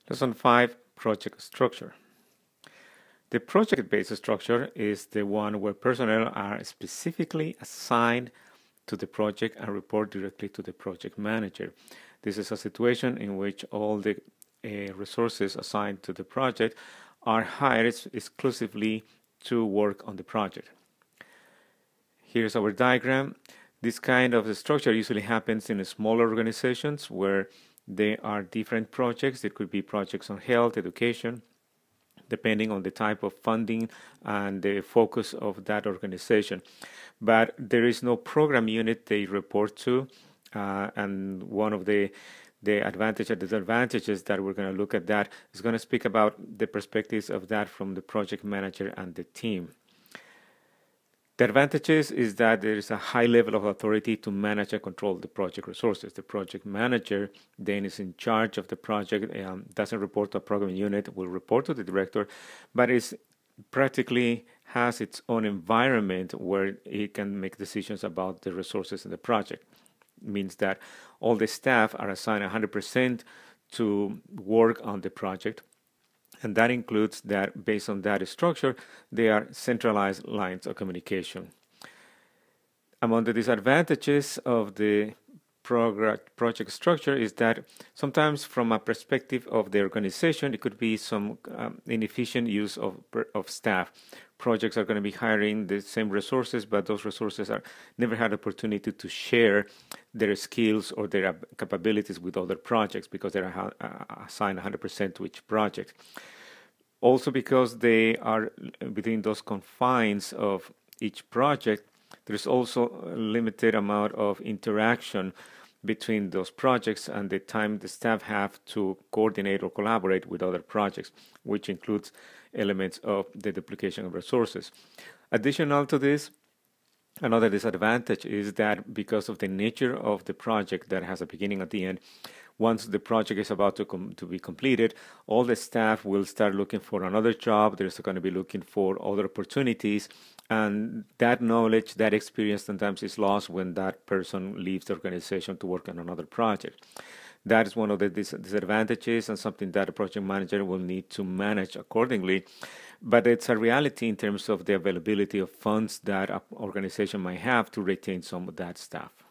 Lesson 5, Project Structure. The project-based structure is the one where personnel are specifically assigned to the project and report directly to the project manager. This is a situation in which all the resources assigned to the project are hired exclusively to work on the project. Here's our diagram. This kind of structure usually happens in smaller organizations where there are different projects. It could be projects on health, education, depending on the type of funding and the focus of that organization. But there is no program unit they report to, and one of the advantages and disadvantages that we're going to look at that is going to speak about the perspectives of that from the project manager and the team. The advantages is that there is a high level of authority to manage and control the project resources. The project manager then is in charge of the project, doesn't report to a program unit, will report to the director, but is practically has its own environment where it can make decisions about the resources in the project. It means that all the staff are assigned 100% to work on the project. And that includes that based on that structure, they are centralized lines of communication. Among the disadvantages of the project structure is that sometimes from a perspective of the organization, it could be some inefficient use of staff. Projects are going to be hiring the same resources, but those resources are never had opportunity to share their skills or their capabilities with other projects because they are assigned 100% to each project. Also because they are within those confines of each project, there's also a limited amount of interaction between those projects and the time the staff have to coordinate or collaborate with other projects, which includes elements of the duplication of resources. Additional to this, another disadvantage is that because of the nature of the project that has a beginning at the end, once the project is about to be completed, all the staff will start looking for another job. They're going to be looking for other opportunities. And that knowledge, that experience sometimes is lost when that person leaves the organization to work on another project. That is one of the disadvantages and something that a project manager will need to manage accordingly. But it's a reality in terms of the availability of funds that an organization might have to retain some of that staff.